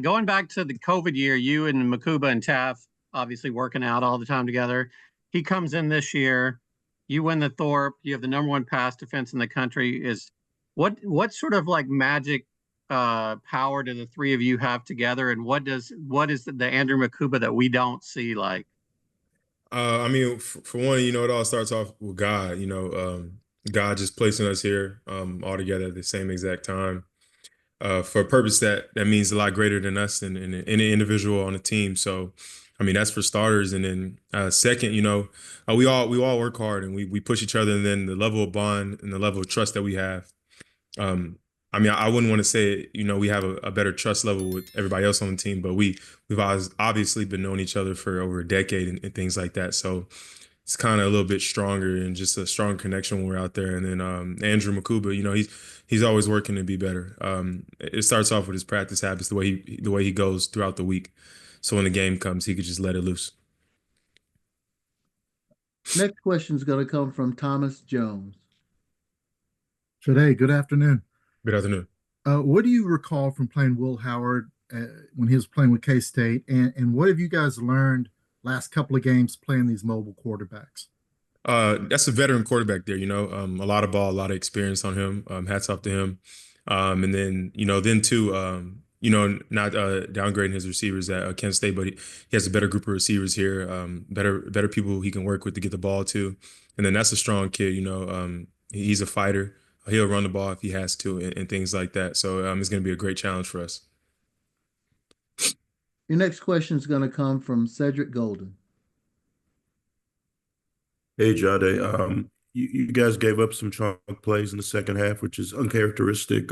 Going back to the COVID year, you and Mukuba and Taaffe obviously working out all the time together. He comes in this year. You win the Thorpe. You have the number one pass defense in the country. Is what sort of like magic power do the three of you have together, and what is the Andrew Mukuba that we don't see like? I mean, for one, it all starts off with God. God just placing us here all together at the same exact time for a purpose that means a lot greater than us and any individual on the team. So, I mean, that's for starters. And then second, we all work hard and we push each other. And then the level of bond and the level of trust that we have. Um, I mean, I wouldn't want to say, we have a better trust level with everybody else on the team, but we've always obviously been knowing each other for over a decade and things like that. So it's kind of a little bit stronger and just a strong connection when we're out there. And then Andrew Mukuba, he's always working to be better. It starts off with his practice habits, the way he goes throughout the week. So when the game comes, he could just let it loose. Next question is going to come from Thomas Jones. Today, good afternoon. Good afternoon. What do you recall from playing Will Howard when he was playing with K-State, and what have you guys learned last couple of games playing these mobile quarterbacks? That's a veteran quarterback there, a lot of ball, a lot of experience on him. Hats off to him. And then, then too, not downgrading his receivers at Kent State, but he has a better group of receivers here, better people he can work with to get the ball to. And then that's a strong kid, he's a fighter. He'll run the ball if he has to and things like that. So it's going to be a great challenge for us. Your next question is going to come from Cedric Golden. Hey, Jade. You guys gave up some chunk plays in the second half, which is uncharacteristic.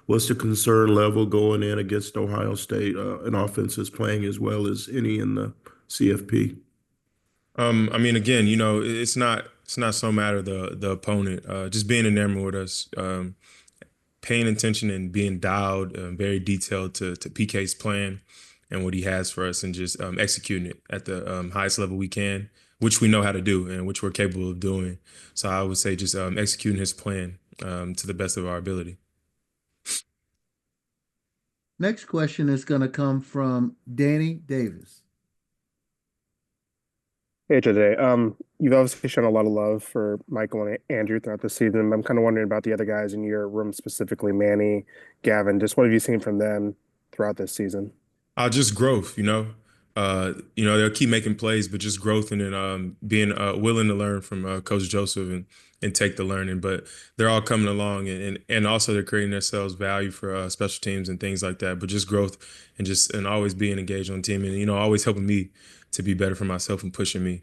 What's the concern level going in against Ohio State? An offense is playing as well as any in the CFP. I mean, again, it's not so matter the opponent. Just being enamored with us, paying attention and being dialed, very detailed to PK's plan and what he has for us, and just executing it at the highest level we can, which we know how to do and which we're capable of doing. So I would say just executing his plan to the best of our ability. Next question is going to come from Danny Davis. Hey, today. You've obviously shown a lot of love for Michael and Andrew throughout the season. I'm kind of wondering about the other guys in your room, specifically Manny, Gavin. Just what have you seen from them throughout this season? Just growth, they'll keep making plays, but just growth and then being willing to learn from Coach Joseph and take the learning. But they're all coming along and also they're creating themselves value for special teams and things like that. But just growth and always being engaged on the team and, always helping me to be better for myself and pushing me.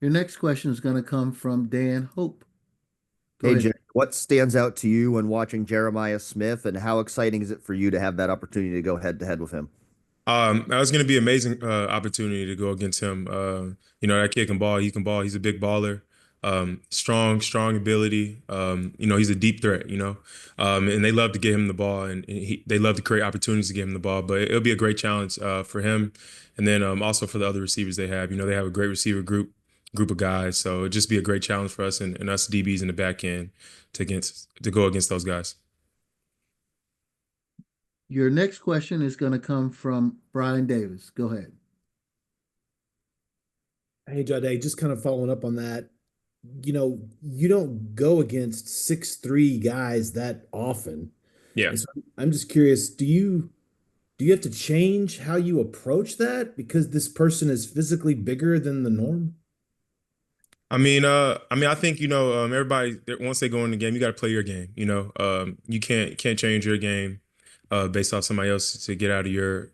Your next question is going to come from Dan Hope. Hey, Jay, what stands out to you when watching Jeremiah Smith, and how exciting is it for you to have that opportunity to go head to head with him? That was going to be an amazing opportunity to go against him. That kid can ball. He can ball. He's a big baller. Strong ability. He's a deep threat, and they love to get him the ball and they love to create opportunities to get him the ball, but it'll be a great challenge for him. And then also for the other receivers they have, they have a great receiver group of guys. So it'd just be a great challenge for us and us DBs in the back end to go against those guys. Your next question is going to come from Brian Davis. Go ahead. Hey, Jade, just kind of following up on that. You don't go against 6'3" guys that often. Yeah. So I'm just curious, do you have to change how you approach that because this person is physically bigger than the norm? I think everybody once they go in the game, you got to play your game. You can't change your game based off somebody else to get out of your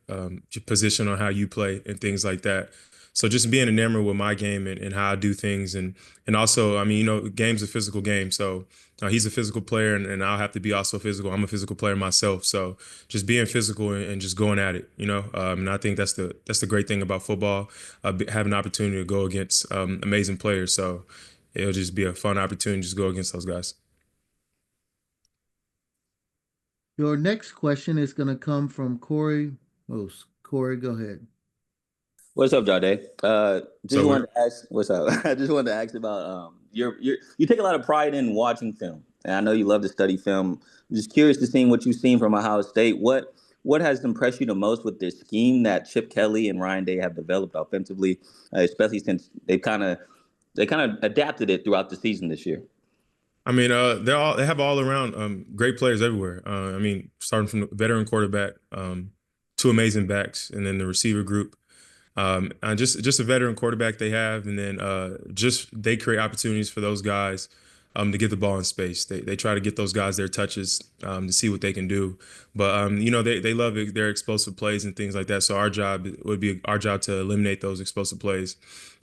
position on how you play and things like that. So just being enamored with my game and how I do things, and also, game's a physical game. So he's a physical player, and I'll have to be also physical. I'm a physical player myself. So just being physical and just going at it, and I think that's the great thing about football, having an opportunity to go against amazing players. So it'll just be a fun opportunity to just go against those guys. Your next question is going to come from Corey Most. Corey, go ahead. What's up, Jade? Wanted to ask. What's up? I just wanted to ask about you take a lot of pride in watching film, and I know you love to study film. I'm just curious to see what you've seen from Ohio State. What has impressed you the most with this scheme that Chip Kelly and Ryan Day have developed offensively, especially since they kind of adapted it throughout the season this year? I mean, they have all around great players everywhere. I mean, starting from the veteran quarterback, two amazing backs, and then the receiver group. And just a veteran quarterback they have, and then just they create opportunities for those guys to get the ball in space. They try to get those guys their touches to see what they can do. But they love their explosive plays and things like that. So it would be our job to eliminate those explosive plays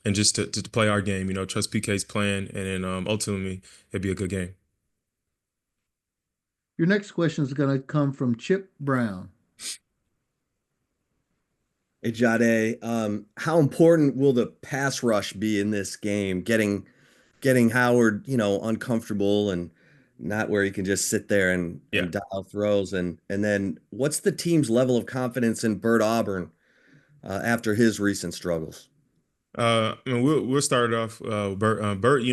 and just to play our game. Trust PK's plan, and then ultimately it'd be a good game. Your next question is going to come from Chip Brown. Hey, Jade, how important will the pass rush be in this game? Getting Howard, uncomfortable and not where he can just sit there and dial throws. And then what's the team's level of confidence in Bert Auburn after his recent struggles? I mean, we'll start it off. Bert,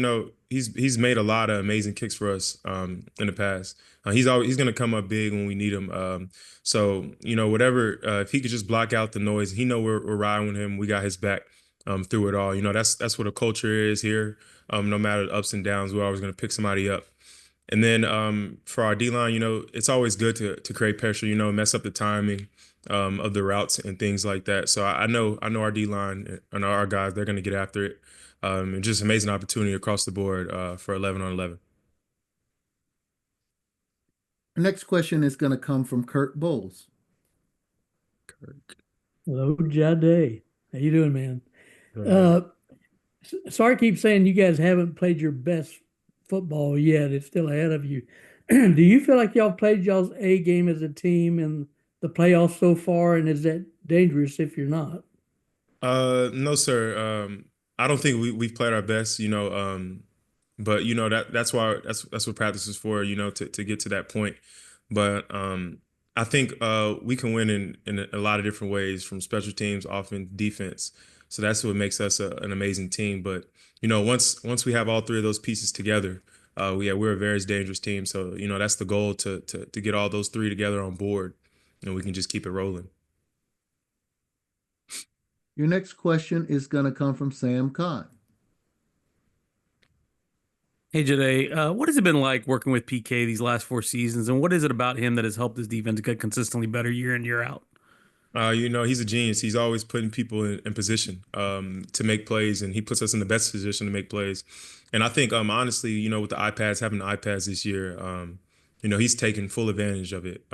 he's made a lot of amazing kicks for us in the past. He's going to come up big when we need him. So whatever, if he could just block out the noise, we're riding with him. We got his back through it all. That's what a culture is here. No matter the ups and downs, we're always going to pick somebody up. And then for our D line, it's always good to create pressure. Mess up the timing of the routes and things like that. So I know our D line and our guys, they're going to get after it. And just amazing opportunity across the board for 11 on 11. The next question is going to come from Kirk Bowles. Hello, Jade. How you doing, man? Sorry, I keep saying you guys haven't played your best football yet. It's still ahead of you. Do you feel like y'all played y'all's A game as a team in the playoffs so far? And is that dangerous if you're not? No, sir. I don't think we've played our best, but that's what practice is for, to get to that point. But I think we can win in a lot of different ways, from special teams, offense, defense. So that's what makes us an amazing team. But once we have all three of those pieces together, we're a very dangerous team. So that's the goal, to get all those three together on board, and we can just keep it rolling. Your next question is going to come from Sam Khan. Hey, Jade, what has it been like working with PK these last 4 seasons, and what is it about him that has helped this defense get consistently better year in, year out? He's a genius. He's always putting people in position to make plays, and he puts us in the best position to make plays. And I think, honestly, with the having the iPads this year, he's taken full advantage of it.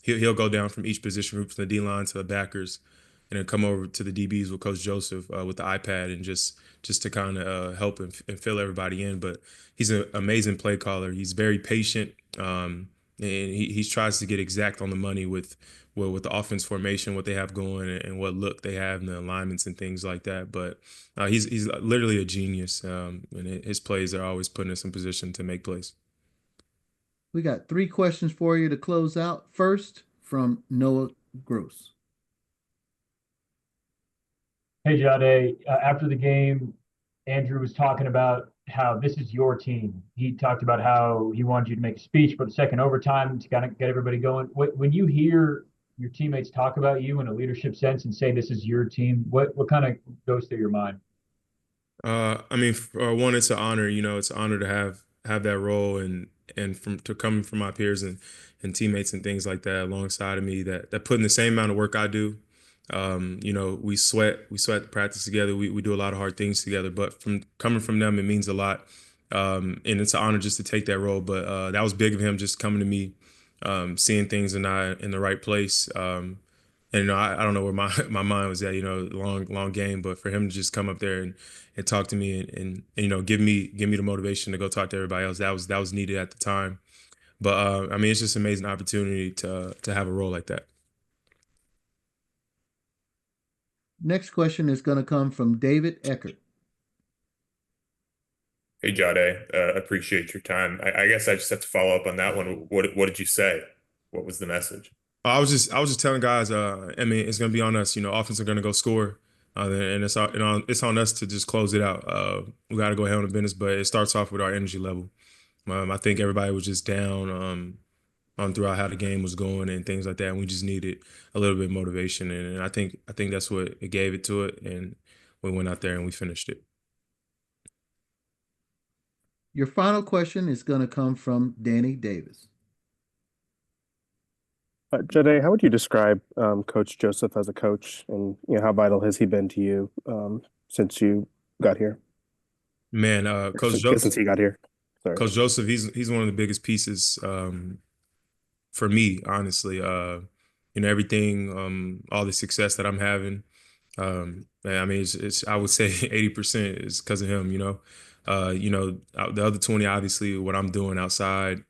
He'll go down from each position group, from the D-line to the backers, and then come over to the DBs with Coach Joseph with the iPad, and just to kind of help and fill everybody in. But he's an amazing play caller. He's very patient, and he tries to get exact on the money with the offense formation, what they have going, and what look they have, and the alignments and things like that. But he's literally a genius, and his plays are always putting us in position to make plays. We got 3 questions for you to close out. First, from Noah Gross. Hey, Jade. After the game, Andrew was talking about how this is your team. He talked about how he wanted you to make a speech for the second overtime to kind of get everybody going. When you hear your teammates talk about you in a leadership sense and say this is your team, what kind of goes through your mind? I mean, for one, it's an honor. It's an honor to have that role, and coming from my peers and teammates and things like that alongside of me that put in the same amount of work I do. We sweat the practice together. We do a lot of hard things together, but coming from them, it means a lot. And it's an honor just to take that role. But that was big of him, just coming to me, seeing things in the right place. And I don't know where my mind was at, long game, but for him to just come up there and talk to me and give me the motivation to go talk to everybody else, that was needed at the time. But I mean, it's just an amazing opportunity to have a role like that. Next question is going to come from David Eckert. Hey, Jade, appreciate your time. I guess I just have to follow up on that one. What did you say? What was the message? I was just telling guys, I mean, it's going to be on us. Offense are going to go score, and it's on us to just close it out. We got to go ahead on the business, but it starts off with our energy level. I think everybody was just down throughout how the game was going and things like that, and we just needed a little bit of motivation, and I think that's what it gave it to it, and we went out there and we finished it. Your final question is going to come from Danny Davis. Jade, how would you describe Coach Joseph as a coach, and how vital has he been to you since you got here? Man, Since he got here. Sorry. Coach Joseph, he's one of the biggest pieces for me, honestly. Everything, all the success that I'm having. I mean, it's I would say 80% is because of him. The other 20, obviously, what I'm doing outside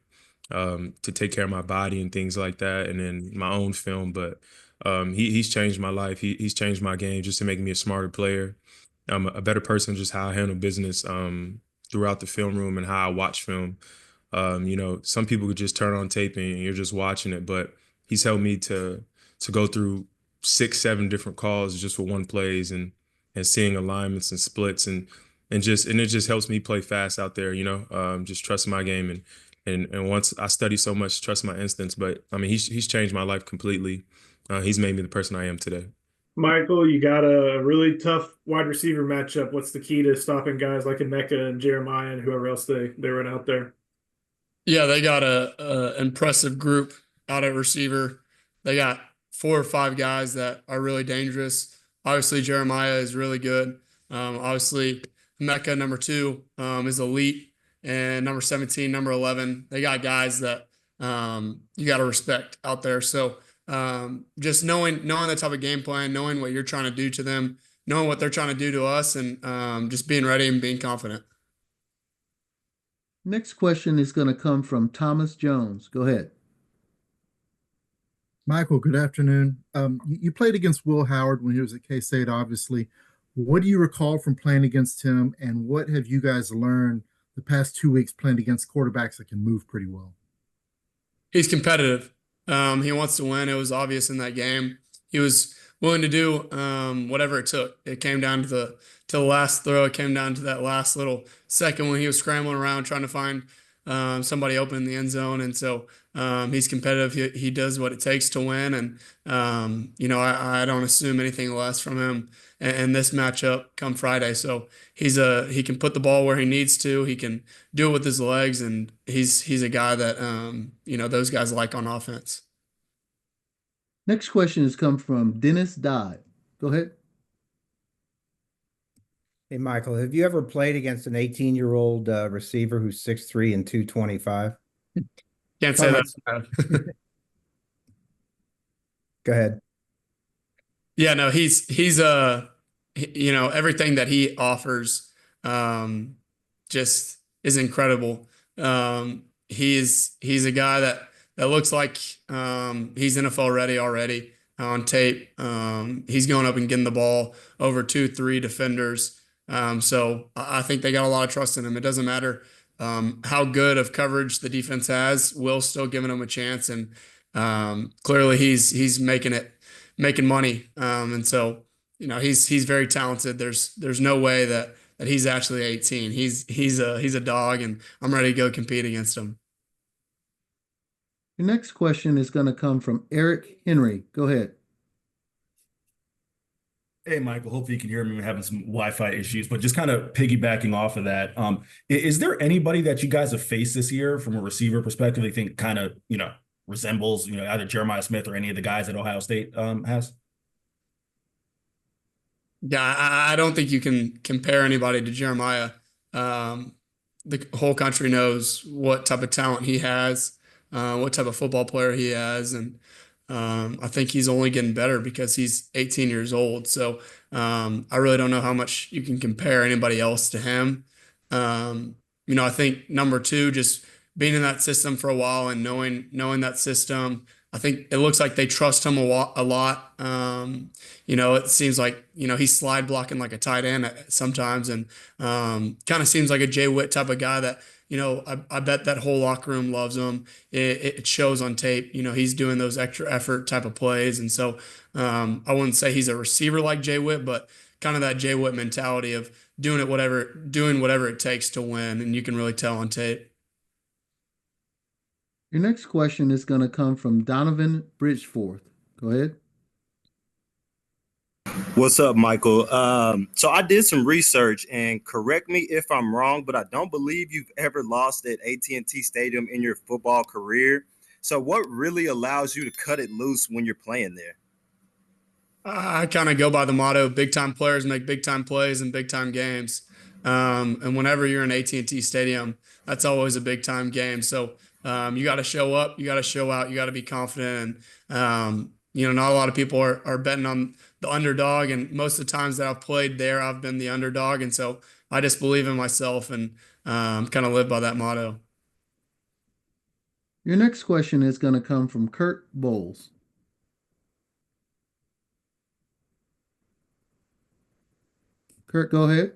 to take care of my body and things like that, and then my own film. But he's changed my life. He's changed my game just to make me a smarter player. I'm a better person, just how I handle business throughout the film room and how I watch film. Some people could just turn on tape and you're just watching it, but he's helped me to go through 6, 7 different calls just for one plays and seeing alignments and splits and it just helps me play fast out there. Just trust my game and once I study so much, trust my instincts. But I mean, he's changed my life completely. He's made me the person I am today. Michael, you got a really tough wide receiver matchup. What's the key to stopping guys like Emeka and Jeremiah and whoever else they run out there? Yeah, they got a impressive group out at receiver. They got 4 or 5 guys that are really dangerous. Obviously, Jeremiah is really good. Obviously, Emeka, number 2, is elite, and number 17, number 11. They got guys that you got to respect out there. So just knowing the type of game plan, knowing what you're trying to do to them, knowing what they're trying to do to us, and just being ready and being confident. Next question is going to come from Thomas Jones. Go ahead. Michael, good afternoon. You played against Will Howard when he was at K-State, obviously. What do you recall from playing against him, and what have you guys learned the past 2 weeks playing against quarterbacks that can move pretty well? He's competitive. He wants to win. It was obvious in that game. He was willing to do whatever it took. It came down to the last throw. It came down to that last little second when he was scrambling around trying to find somebody open in the end zone. And so he's competitive. He does what it takes to win. And I don't assume anything less from him in this matchup come Friday. So he can put the ball where he needs to. He can do it with his legs, and he's a guy that those guys like on offense. Next question has come from Dennis Dodd. Go ahead. Hey, Michael, have you ever played against an 18-year-old receiver who's 6'3" and 225? Can't say that. Go ahead. Yeah, no, he's everything that he offers just is incredible. He's a guy that looks like he's NFL ready already on tape. He's going up and getting the ball over 2-3 defenders. So I think they got a lot of trust in him. It doesn't matter how good of coverage the defense has. Will's still giving him a chance, and clearly he's making money. And so he's very talented. There's no way that he's actually 18. He's a dog, and I'm ready to go compete against him. Your next question is going to come from Eric Henry. Go ahead. Hey, Michael, hopefully you can hear me. We're having some Wi-Fi issues, but just kind of piggybacking off of that, is there anybody that you guys have faced this year from a receiver perspective that you think kind of, resembles, either Jeremiah Smith or any of the guys that Ohio State has? Yeah, I don't think you can compare anybody to Jeremiah. The whole country knows what type of talent he has, what type of football player he has, and I think he's only getting better because he's 18 years old. So I really don't know how much you can compare anybody else to him. I think number 2, just being in that system for a while and knowing that system, I think it looks like they trust him a lot. It seems like, he's slide blocking like a tight end sometimes, and kind of seems like a Jay Witt type of guy that, I bet that whole locker room loves him. It shows on tape. He's doing those extra effort type of plays. And so I wouldn't say he's a receiver like Jay Witt, but kind of that Jay Witt mentality of doing whatever it takes to win. And you can really tell on tape. Your next question is going to come from Donovan Bridgeforth. Go ahead. What's up, Michael? So I did some research, and correct me if I'm wrong, but I don't believe you've ever lost at AT&T Stadium in your football career. So what really allows you to cut it loose when you're playing there? I kind of go by the motto: big time players make big time plays in big time games. And whenever you're in AT&T Stadium, that's always a big time game. So you got to show up, you got to show out, you got to be confident. And not a lot of people are betting on the underdog. And most of the times that I've played there, I've been the underdog. And so I just believe in myself and kind of live by that motto. Your next question is going to come from Kurt Bowles. Kurt, go ahead.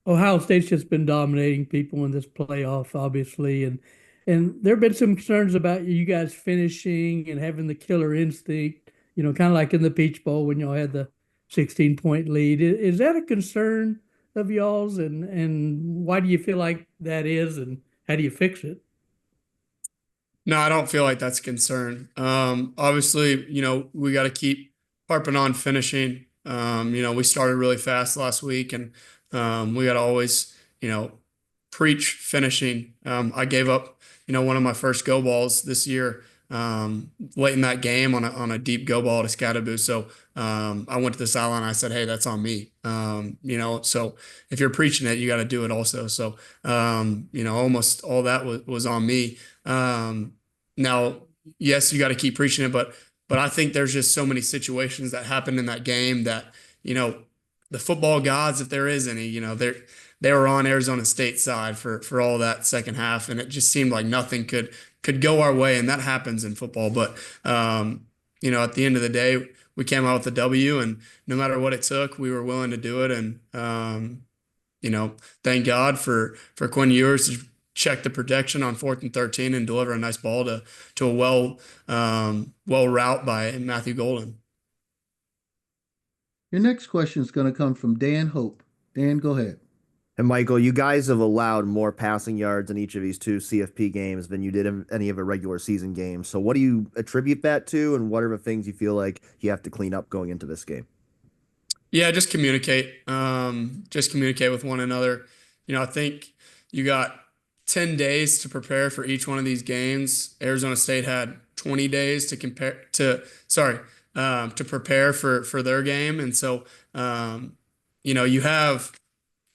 Ohio State's just been dominating people in this playoff, obviously, and there have been some concerns about you guys finishing and having the killer instinct. Kind of like in the Peach Bowl when y'all had the 16-point lead. Is that a concern of y'all's, and why do you feel like that is, and how do you fix it? No, I don't feel like that's a concern. Obviously, we got to keep harping on finishing. We started really fast last week, and we got to always, preach finishing. I gave up, one of my first go balls this year late in that game on a deep go ball to Scatterboo. So I went to the sideline. I said, "Hey, that's on me." So if you're preaching it, you got to do it also. So almost all that was on me. Now, yes, you got to keep preaching it, but I think there's just so many situations that happened in that game that the football gods, if there is any, they were on Arizona State side for all that second half, and it just seemed like nothing could go our way, and that happens in football. But at the end of the day, we came out with a W, and no matter what it took, we were willing to do it. And thank God for Quinn Ewers to check the protection on 4th and 13 and deliver a nice ball to a well route by Matthew Golden. Your next question is going to come from Dan Hope. Dan, go ahead. And Michael, you guys have allowed more passing yards in each of these two CFP games than you did in any of the regular season games. So what do you attribute that to, and what are the things you feel like you have to clean up going into this game? Yeah, just communicate. Just communicate with one another. I think you got 10 days to prepare for each one of these games. Arizona State had 20 days to prepare for their game. And so, you have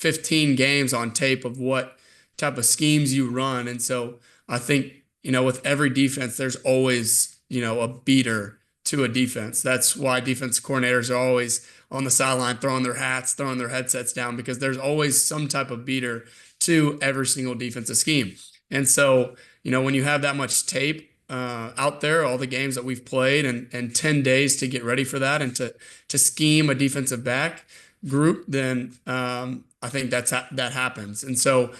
15 games on tape of what type of schemes you run. And so I think, with every defense, there's always, a beater to a defense. That's why defense coordinators are always on the sideline throwing their hats, throwing their headsets down, because there's always some type of beater to every single defensive scheme. And so, when you have that much tape out there, all the games that we've played, and 10 days to get ready for that and to scheme a defensive back group, then I think that happens. And so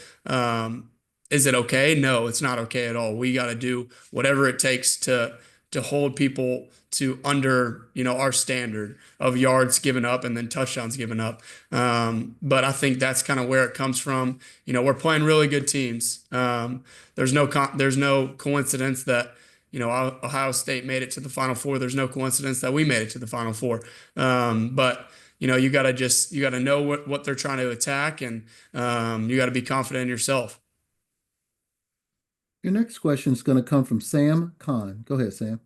is it okay? No, it's not okay at all. We got to do whatever it takes to hold people to under, our standard of yards given up and then touchdowns given up. But I think that's kind of where it comes from. We're playing really good teams. There's no coincidence that, Ohio State made it to the Final Four. There's no coincidence that we made it to the Final Four. But you got to know what they're trying to attack, and you got to be confident in yourself. Your next question is going to come from Sam Khan. Go ahead, Sam.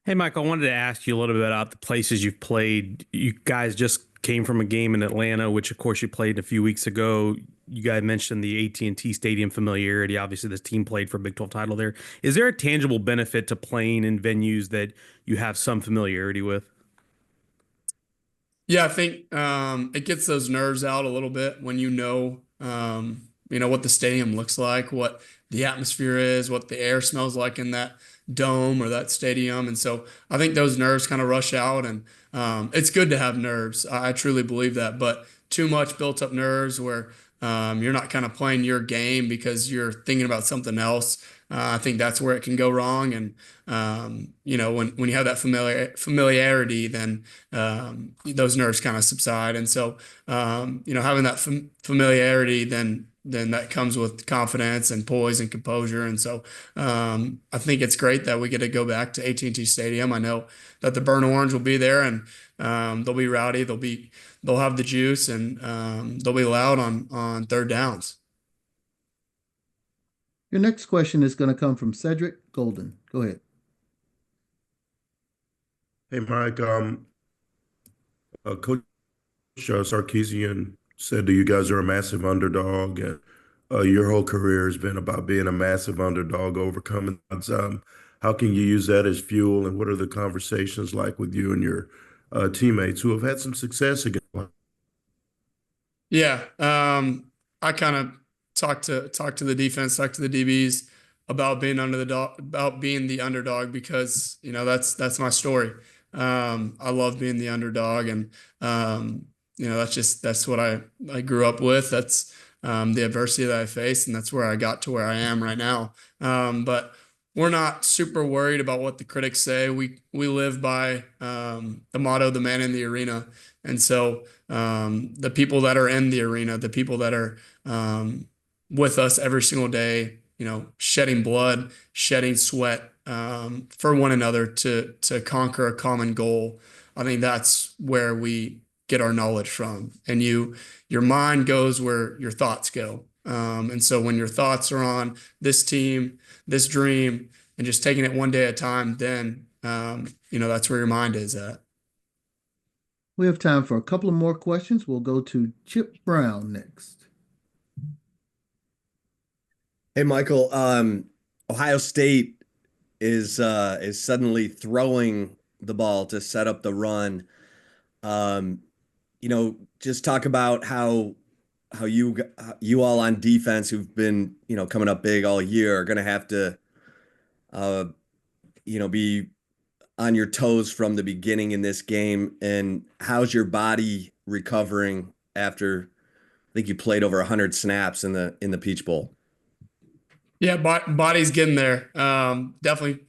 Hey, Mike, I wanted to ask you a little bit about the places you've played. You guys just came from a game in Atlanta, which, of course, you played a few weeks ago. You guys mentioned the AT&T Stadium familiarity. Obviously, this team played for a Big 12 title there. Is there a tangible benefit to playing in venues that you have some familiarity with? Yeah, I think it gets those nerves out a little bit when what the stadium looks like, what the atmosphere is, what the air smells like in that dome or that stadium. And so I think those nerves kind of rush out, and it's good to have nerves. I truly believe that, but too much built up nerves where you're not kind of playing your game because you're thinking about something else. I think that's where it can go wrong. And, when you have that familiarity, then those nerves kind of subside. And so, having that familiarity then then that comes with confidence and poise and composure. And so I think it's great that we get to go back to AT&T Stadium. I know that the Burn Orange will be there, and they'll be rowdy. They'll have the juice, and they'll be loud on third downs. Your next question is going to come from Cedric Golden. Go ahead. Hey, Mike. Coach Sarkisian said that you guys are a massive underdog, and your whole career has been about being a massive underdog, overcoming odds. How can you use that as fuel, and what are the conversations like with you and your teammates who have had some success against? Yeah, I kind of talk to the defense, talk to the DBs about being the underdog, because that's my story. I love being the underdog, and that's what I grew up with. That's the adversity that I faced, and that's where I got to where I am right now. But we're not super worried about what the critics say. We live by the motto, "The man in the arena," and so the people that are in the arena, the people that are with us every single day, shedding blood, shedding sweat for one another to conquer a common goal. I think that's where we get our knowledge from. And your mind goes where your thoughts go. And so when your thoughts are on this team, this dream, and just taking it one day at a time, then that's where your mind is at. We have time for a couple of more questions. We'll go to Chip Brown next. Hey, Michael. Ohio State is suddenly throwing the ball to set up the run. Just talk about how you all on defense, who've been coming up big all year, are going to have to be on your toes from the beginning in this game. And how's your body recovering after, I think you played over 100 snaps in the Peach Bowl? Yeah, body's getting there. Definitely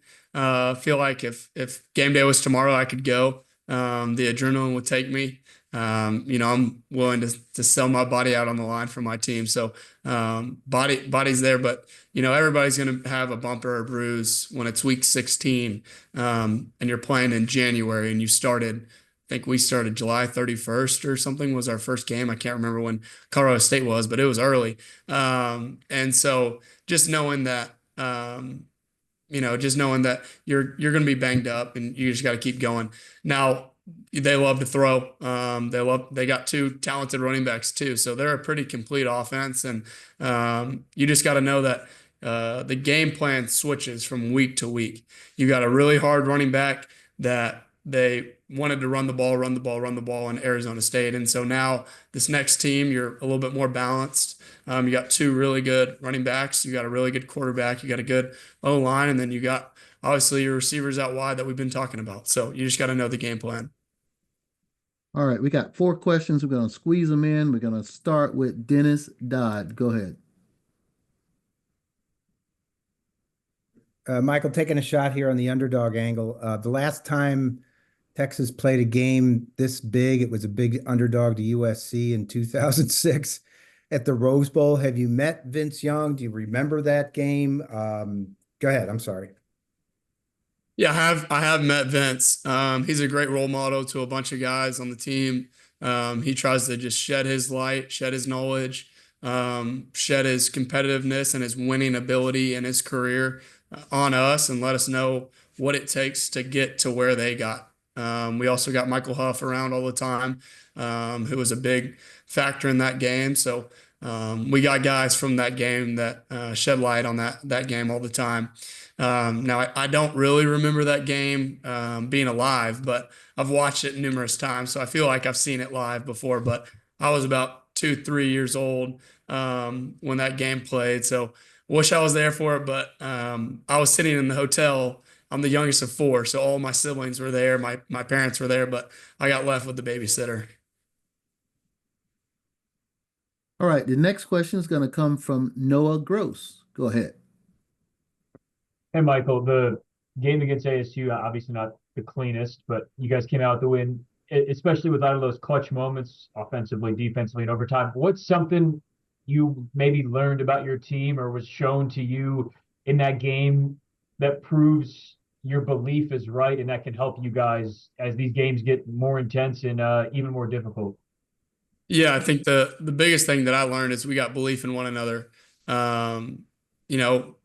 feel like if game day was tomorrow, I could go. The adrenaline would take me. I'm willing to sell my body out on the line for my team. So body's there, but everybody's going to have a bump or a bruise when it's week 16, and you're playing in January, and I think we started July 31st or something was our first game. I can't remember when Colorado State was, but it was early. And so just knowing that, you're going to be banged up, and you just got to keep going. Now, they love to throw. They got two talented running backs too. So they're a pretty complete offense. And you just got to know that the game plan switches from week to week. You got a really hard running back that they wanted to run the ball in Arizona State. And so now this next team, you're a little bit more balanced. You got two really good running backs. You got a really good quarterback. You got a good O-line. And then you got obviously your receivers out wide that we've been talking about. So you just got to know the game plan. All right, we got 4 questions. We're going to squeeze them in. We're going to start with Dennis Dodd. Go ahead. Michael, taking a shot here on the underdog angle. The last time Texas played a game this big, it was a big underdog to USC in 2006 at the Rose Bowl. Have you met Vince Young? Do you remember that game? Go ahead. I'm sorry. Yeah, I have met Vince. He's a great role model to a bunch of guys on the team. He tries to just shed his light, shed his knowledge, shed his competitiveness and his winning ability in his career on us, and let us know what it takes to get to where they got. We also got Michael Huff around all the time, who was a big factor in that game. So we got guys from that game that shed light on that game all the time. Now, I don't really remember that game being alive, but I've watched it numerous times, so I feel like I've seen it live before. But I was about 2-3 years old when that game played, so wish I was there for it. But I was sitting in the hotel. I'm the youngest of 4, so all my siblings were there. My parents were there, but I got left with the babysitter. All right, the next question is going to come from Noah Gross. Go ahead. Hey, Michael, the game against ASU, obviously not the cleanest, but you guys came out the win, especially with a lot of those clutch moments, offensively, defensively, and overtime. What's something you maybe learned about your team or was shown to you in that game that proves your belief is right and that can help you guys as these games get more intense and even more difficult? Yeah, I think the biggest thing that I learned is we got belief in one another. Um, you know,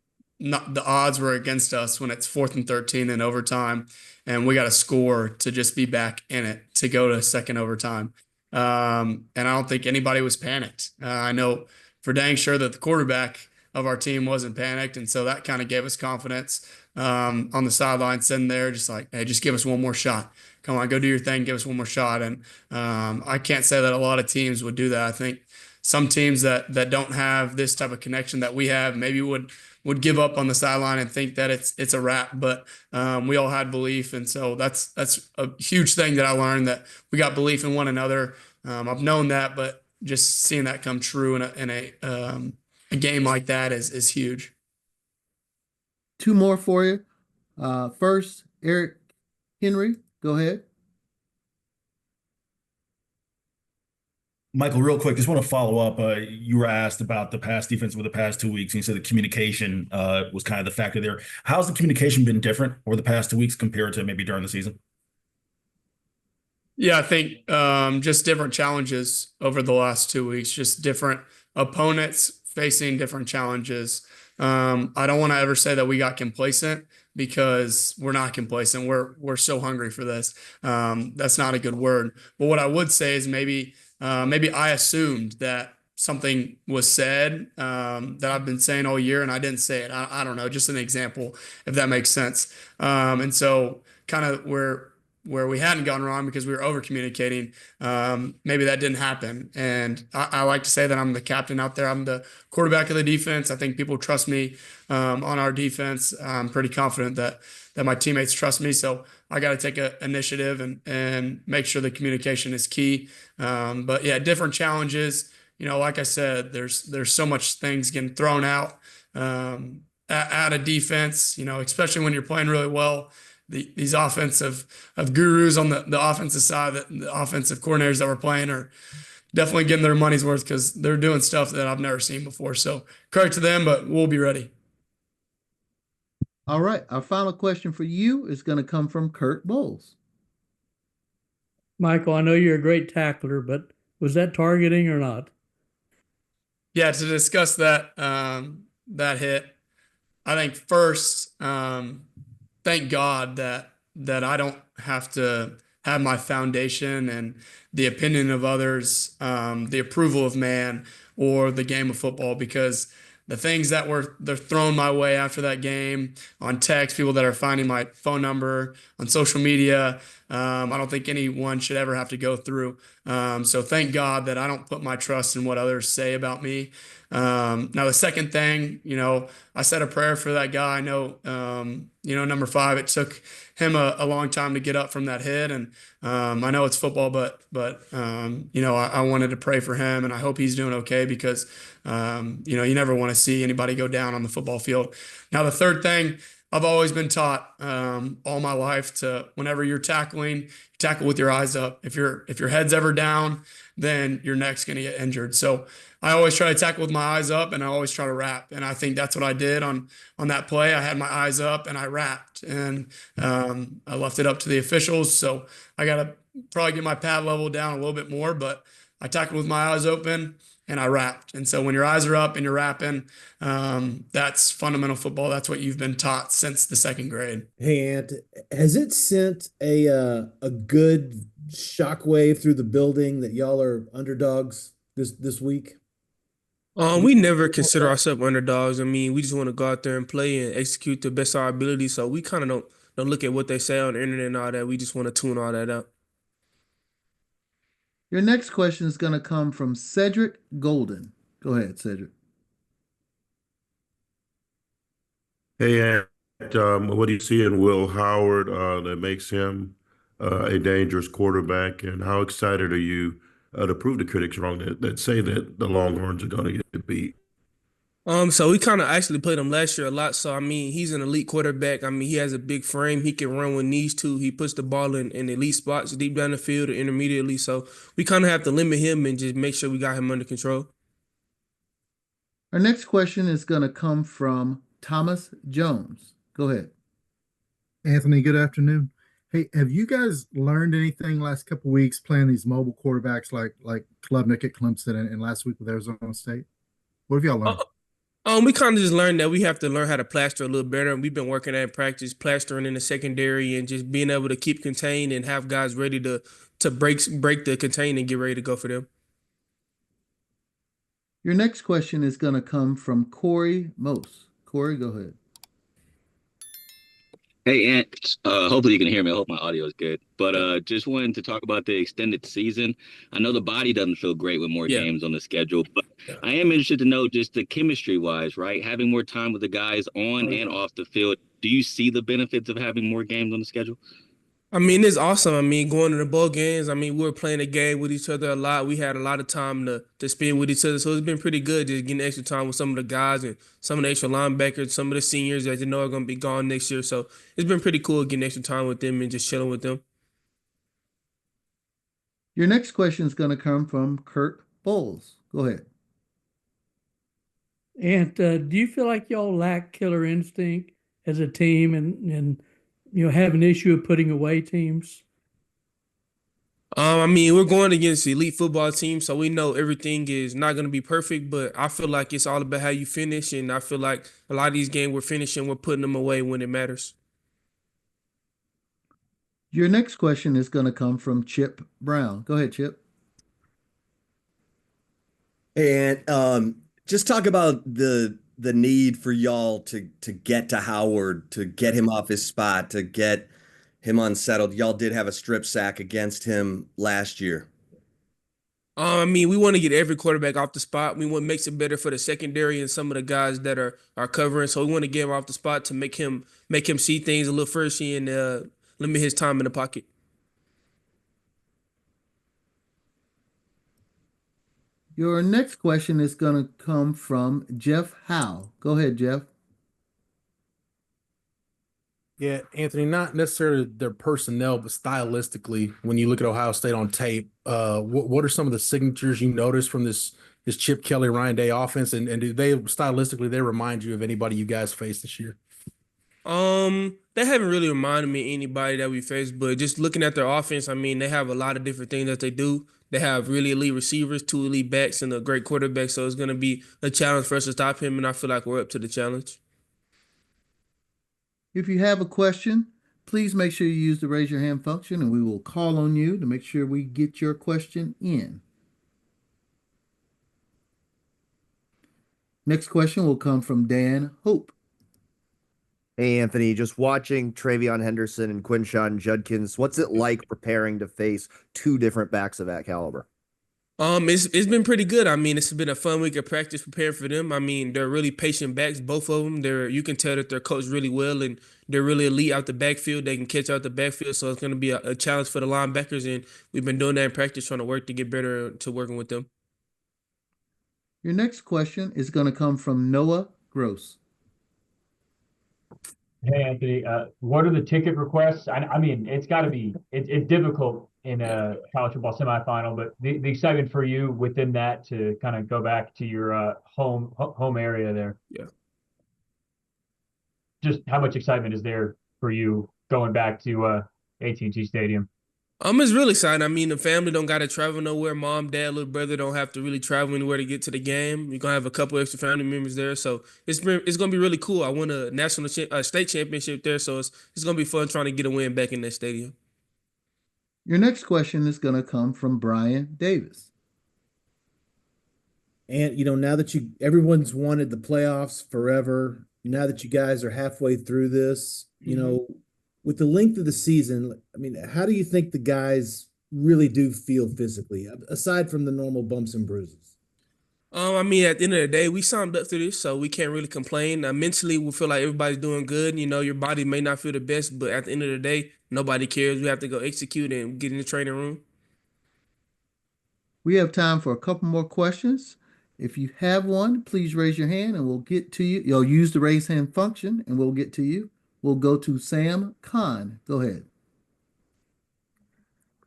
not the odds were against us when it's 4th and 13 in overtime, and we got to score to just be back in it to go to second overtime. And I don't think anybody was panicked. I know for dang sure that the quarterback of our team wasn't panicked, and so that kind of gave us confidence on the sideline, sitting there, just like, hey, just give us one more shot. Come on, go do your thing, give us one more shot. And I can't say that a lot of teams would do that. I think some teams that don't have this type of connection that we have maybe would give up on the sideline and think that it's a wrap. But we all had belief, and so that's a huge thing that I learned, that we got belief in one another. I've known that, but just seeing that come true in a game like that is huge. Two more for you. First, Eric Henry, go ahead. Michael, real quick, just want to follow up. You were asked about the pass defense over the past 2 weeks, and you said the communication was kind of the factor there. How's the communication been different over the past 2 weeks compared to maybe during the season? Yeah, I think just different challenges over the last 2 weeks, just different opponents facing different challenges. I don't want to ever say that we got complacent, because we're not complacent. We're so hungry for this. That's not a good word. But what I would say is maybe I assumed that something was said that I've been saying all year and I didn't say it. I don't know, just an example, if that makes sense. And so kind of where we hadn't gone wrong because we were over communicating, maybe that didn't happen. And I like to say that I'm the captain out there. I'm the quarterback of the defense. I think people trust me on our defense. I'm pretty confident that my teammates trust me. So I got to take an initiative and make sure the communication is key. But yeah, different challenges. Like I said, there's so much things getting thrown out at a defense. Especially when you're playing really well. These offensive gurus on the offensive side, the offensive coordinators that we're playing are definitely getting their money's worth, because they're doing stuff that I've never seen before. So credit to them, but we'll be ready. All right. Our final question for you is going to come from Kurt Bowles. Michael, I know you're a great tackler, but was that targeting or not? Yeah, to discuss that hit, I think first, thank God that I don't have to have my foundation and the opinion of others, the approval of man, or the game of football, because the things that they're thrown my way after that game on text, people that are finding my phone number on social media, I don't think anyone should ever have to go through. So thank God that I don't put my trust in what others say about me. Now the second thing, I said a prayer for that guy. I know, number 5, it took him a long time to get up from that hit. And I know it's football, but I wanted to pray for him, and I hope he's doing okay, because, you never want to see anybody go down on the football field. Now, the third thing, I've always been taught all my life to, whenever you're tackling, tackle with your eyes up. If your head's ever down, then your neck's going to get injured. So I always try to tackle with my eyes up, and I always try to wrap. And I think that's what I did on that play. I had my eyes up and I wrapped, and I left it up to the officials. So I got to probably get my pad level down a little bit more, but I tackled with my eyes open and I wrapped. And so when your eyes are up and you're wrapping, that's fundamental football. That's what you've been taught since the 2nd grade. Hey, Ant, has it sent a good shockwave through the building that y'all are underdogs this week? We never consider ourselves underdogs. I mean, we just want to go out there and play and execute the best of our ability. So we kind of don't look at what they say on the internet and all that. We just want to tune all that out. Your next question is going to come from Cedric Golden. Go ahead, Cedric. Hey, Ant, what do you see in Will Howard that makes him a dangerous quarterback, and how excited are you to prove the critics wrong that say that the Longhorns are going to get beat? So we kind of actually played him last year a lot. So, I mean, he's an elite quarterback. I mean, he has a big frame. He can run with knees too. He puts the ball in elite spots deep down the field or intermediately. So we kind of have to limit him and just make sure we got him under control. Our next question is going to come from Thomas Jones. Go ahead. Anthony, good afternoon. Hey, have you guys learned anything last couple weeks playing these mobile quarterbacks like Klubnik at Clemson and last week with Arizona State? What have y'all learned? We kind of just learned that we have to learn how to plaster a little better, and we've been working at practice, plastering in the secondary, and just being able to keep contained and have guys ready to break the contain and get ready to go for them. Your next question is going to come from Corey Mose. Corey, go ahead. Hey, Ant. Hopefully you can hear me. I hope my audio is good. But just wanted to talk about the extended season. I know the body doesn't feel great with more games on the schedule, but I am interested to know just the chemistry-wise, right? Having more time with the guys on and off the field. Do you see the benefits of having more games on the schedule? I mean, it's awesome. I mean, going to the bowl games, I mean, we were playing a game with each other a lot. We had a lot of time to spend with each other. So it's been pretty good just getting extra time with some of the guys and some of the extra linebackers, some of the seniors that you know are going to be gone next year. So it's been pretty cool getting extra time with them and just chilling with them. Your next question is going to come from Kurt Bowles. Go ahead. And do you feel like y'all lack killer instinct as a team and have an issue of putting away teams? I mean, we're going against elite football teams, so we know everything is not going to be perfect, but I feel like it's all about how you finish, and I feel like a lot of these games we're finishing, we're putting them away when it matters. Your next question is going to come from Chip Brown. Go ahead, Chip. Hey, and just talk about the need for y'all to get to Howard, to get him off his spot, to get him unsettled. Y'all did have a strip sack against him last year. I mean, we want to get every quarterback off the spot. We want to make it better for the secondary and some of the guys that are covering. So we want to get him off the spot to make him see things a little first and limit his time in the pocket. Your next question is going to come from Jeff Howe. Go ahead, Jeff. Yeah, Anthony, not necessarily their personnel, but stylistically, when you look at Ohio State on tape, what are some of the signatures you notice from this Chip Kelly, Ryan Day offense, and do they stylistically they remind you of anybody you guys faced this year? They haven't really reminded me of anybody that we faced, but just looking at their offense, I mean, they have a lot of different things that they do. They have really elite receivers, 2 elite backs, and a great quarterback. So it's going to be a challenge for us to stop him, and I feel like we're up to the challenge. If you have a question, please make sure you use the raise your hand function, and we will call on you to make sure we get your question in. Next question will come from Dan Hope. Hey, Anthony, just watching Travion Henderson and Quinshon Judkins, what's it like preparing to face 2 different backs of that caliber? It's been pretty good. I mean, it's been a fun week of practice preparing for them. I mean, they're really patient backs, both of them. You can tell that they're coached really well, and they're really elite out the backfield. They can catch out the backfield, so it's going to be a challenge for the linebackers, and we've been doing that in practice, trying to work to get better to working with them. Your next question is going to come from Noah Gross. Hey, Anthony, what are the ticket requests? I mean, it's got to be, it's difficult in a college football semifinal, but the excitement for you within that to kind of go back to your home area there. Yeah. Just how much excitement is there for you going back to AT&T Stadium? It's really exciting. I mean, the family don't got to travel nowhere. Mom, dad, little brother don't have to really travel anywhere to get to the game. You're gonna have a couple extra family members there, so it's gonna be really cool. I won a state championship there, so it's gonna be fun trying to get a win back in that stadium. Your next question is going to come from Brian Davis. And now that everyone's wanted the playoffs forever, now that you guys are halfway through this, with the length of the season, I mean, how do you think the guys really do feel physically, aside from the normal bumps and bruises? I mean, at the end of the day, we signed up to this, so we can't really complain. Mentally, we feel like everybody's doing good. Your body may not feel the best, but at the end of the day, nobody cares. We have to go execute and get in the training room. We have time for a couple more questions. If you have one, please raise your hand and we'll get to you. You'll use the raise hand function and we'll get to you. We'll go to Sam Khan. Go ahead.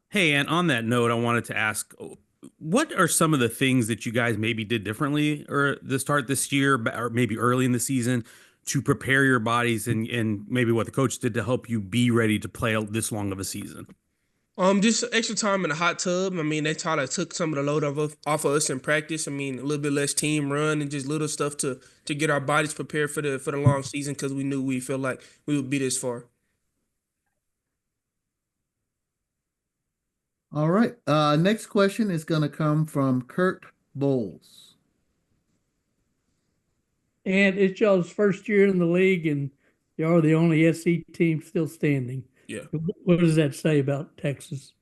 Hey, and on that note, I wanted to ask, what are some of the things that you guys maybe did differently or the start this year, or maybe early in the season, to prepare your bodies, and maybe what the coach did to help you be ready to play this long of a season? Just extra time in the hot tub. I mean, they try to took some of the load off of us in practice. I mean, a little bit less team run and just little stuff to get our bodies prepared for the long season, because we knew we feel like we would be this far. All right. Next question is going to come from Kurt Bowles. And it's y'all's first year in the league, and y'all are the only SC team still standing. Yeah. What does that say about Texas?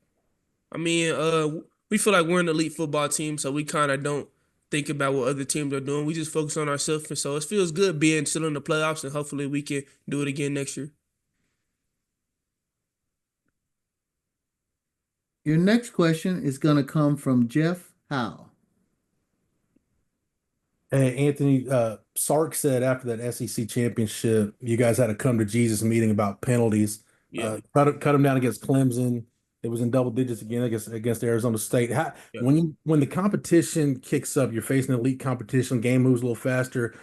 I mean, we feel like we're an elite football team, so we kind of don't think about what other teams are doing. We just focus on ourselves, and so it feels good being still in the playoffs, and hopefully we can do it again next year. Your next question is going to come from Jeff Howe. Hey, Anthony, Sark said after that SEC championship, you guys had a come to Jesus meeting about penalties. Yeah. Cut them down against Clemson. It was in double digits again against Arizona State. Yeah. When the competition kicks up, you're facing elite competition, game moves a little faster.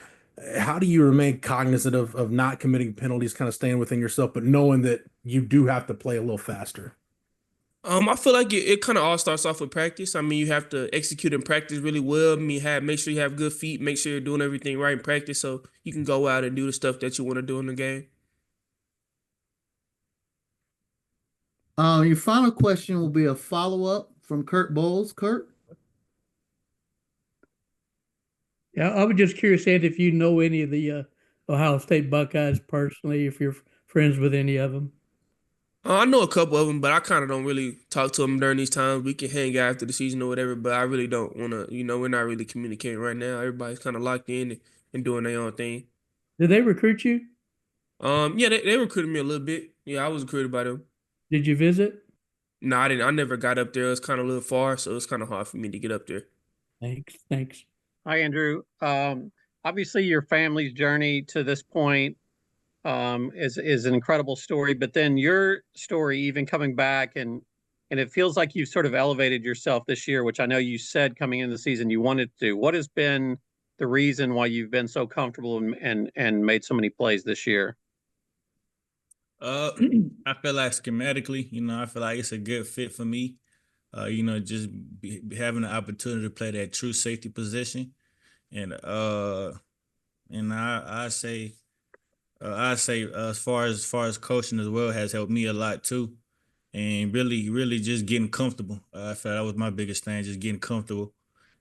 How do you remain cognizant of not committing penalties, kind of staying within yourself, but knowing that you do have to play a little faster? I feel like it kind of all starts off with practice. I mean, you have to execute in practice really well. I mean, make sure you have good feet, make sure you're doing everything right in practice, so you can go out and do the stuff that you want to do in the game. Your final question will be a follow-up from Kurt Bowles. Kurt? Yeah, I was just curious, Ed, if you know any of the Ohio State Buckeyes personally, if you're friends with any of them. I know a couple of them, but I kind of don't really talk to them during these times. We can hang out after the season or whatever, but I really don't want to, we're not really communicating right now. Everybody's kind of locked in and doing their own thing. Did they recruit you? Yeah, they recruited me a little bit. Yeah, I was recruited by them. Did you visit? No, I didn't. I never got up there. It was kind of a little far, so it's kind of hard for me to get up there. Thanks. Hi, Andrew. Obviously, your family's journey to this point is an incredible story, but then your story, even coming back, and it feels like you've sort of elevated yourself this year, which I know you said coming into the season you wanted to do. What has been the reason why you've been so comfortable and made so many plays this year? I feel like schematically, I feel like it's a good fit for me. Just having the opportunity to play that true safety position, and I say as far as coaching as well has helped me a lot too, and really just getting comfortable. I feel that was my biggest thing, just getting comfortable,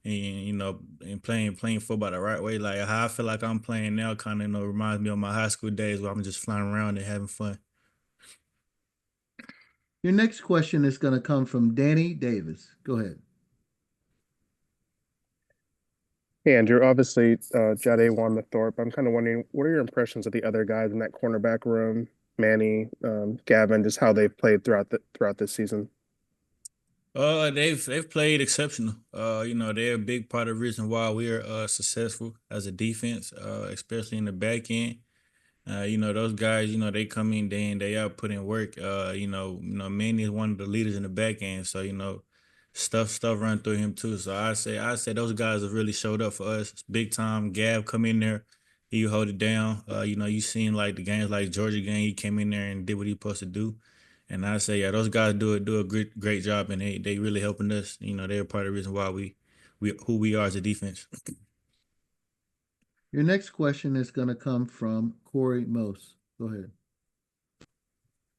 and and playing football the right way. Like how I feel like I'm playing now, kind of reminds me of my high school days where I'm just flying around and having fun. Your next question is going to come from Danny Davis. Go ahead. Hey, Andrew. Obviously, Jade won the Thorpe. I'm kind of wondering, what are your impressions of the other guys in that cornerback room? Manny, Gavin, just how they've played throughout this season. They've played exceptional. They're a big part of the reason why we're successful as a defense, especially in the back end. Those guys, they come in day in, day out, put in work. Manny is one of the leaders in the back end. So, stuff run through him too. So I say those guys have really showed up for us. It's big time. Gav come in there, he hold it down. You seen like the games like Georgia game, he came in there and did what he supposed to do. And I say, yeah, those guys do a great job, and they really helping us. They're part of the reason why we who we are as a defense. Your next question is going to come from Corey Mose. Go ahead.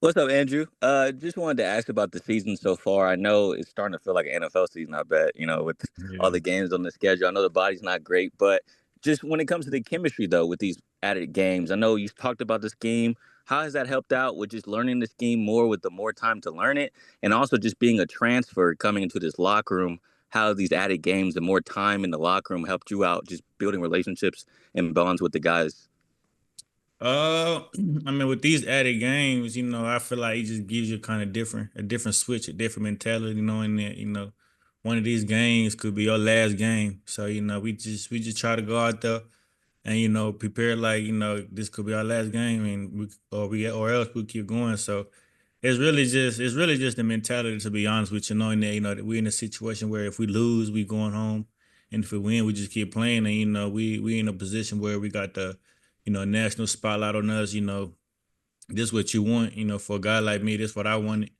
What's up, Andrew? Just wanted to ask about the season so far. I know it's starting to feel like an NFL season, I bet, with all the games on the schedule. I know the body's not great, but just when it comes to the chemistry, though, with these added games, I know you've talked about the scheme. How has that helped out with just learning the scheme more with the more time to learn it? And also just being a transfer coming into this locker room, how these added games, the more time in the locker room helped you out, just building relationships and bonds with the guys? I mean, with these added games, I feel like it just gives you kind of a different switch, a different mentality, knowing that, one of these games could be your last game. So, we just try to go out there and, prepare like, this could be our last game, and or else we keep going. So it's really just the mentality, to be honest with you, knowing that that we're in a situation where if we lose, we going home, and if we win, we just keep playing, and we in a position where we got the national spotlight on us. This what you want, for a guy like me, this what I wanted.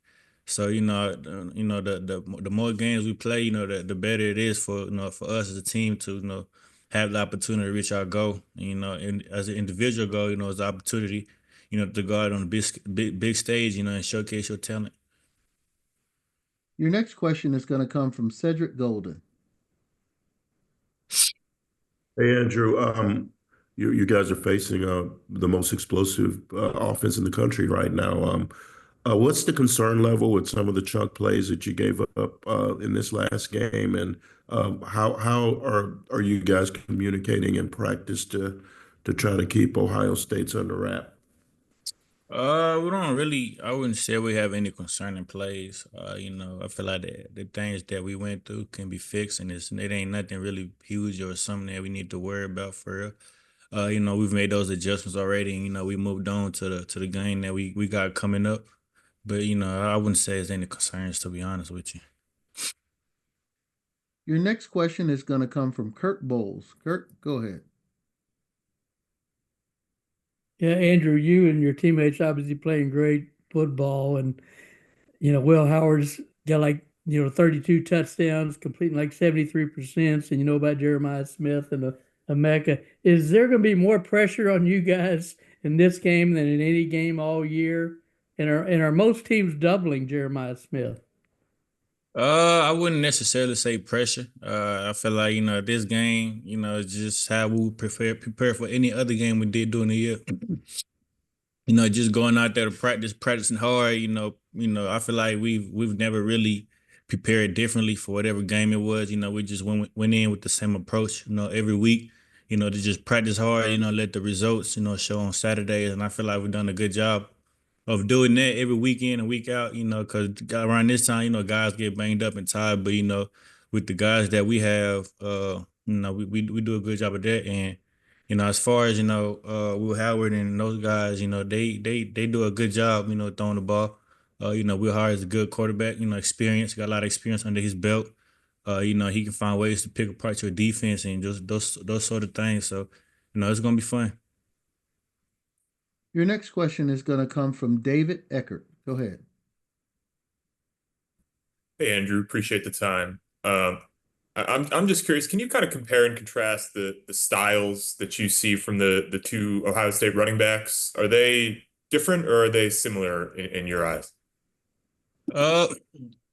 So the more games we play, the better it is for for us as a team to have the opportunity to reach our goal. And as an individual goal, it's an opportunity, to go out on a big stage, and showcase your talent. Your next question is going to come from Cedric Golden. Hey Andrew, you guys are facing the most explosive offense in the country right now. What's the concern level with some of the chunk plays that you gave up in this last game, and how are you guys communicating in practice to try to keep Ohio State's under wrap? We don't really. I wouldn't say we have any concerning plays. I feel like the things that we went through can be fixed, and it ain't nothing really huge or something that we need to worry about for real. We've made those adjustments already, and we moved on to the game that we got coming up. But I wouldn't say there's any concerns, to be honest with you. Your next question is going to come from Kirk Bowles. Kirk, go ahead. Yeah, Andrew, you and your teammates obviously playing great football, and Will Howard's got 32 touchdowns, completing 73%, and you know about Jeremiah Smith and Emeka. Is there going to be more pressure on you guys in this game than in any game all year? And are most teams doubling Jeremiah Smith? I wouldn't necessarily say pressure. I feel like this game, is just how we prepare for any other game we did during the year. Just going out there to practicing hard. I feel like we've never really prepared differently for whatever game it was. We just went in with the same approach. Every week. To just practice hard. Let the results show on Saturdays, and I feel like we've done a good job of doing that every weekend and week out. Because around this time, guys get banged up and tired, but with the guys that we have, we do a good job of that. And as far as Will Howard and those guys, they do a good job, throwing the ball. Will Howard is a good quarterback, experience, got a lot of experience under his belt. He can find ways to pick apart your defense and just those sort of things. So, it's gonna be fun. Your next question is going to come from David Eckert. Go ahead. Hey Andrew, appreciate the time. I'm just curious, can you kind of compare and contrast the styles that you see from the two Ohio State running backs? Are they different or are they similar in your eyes?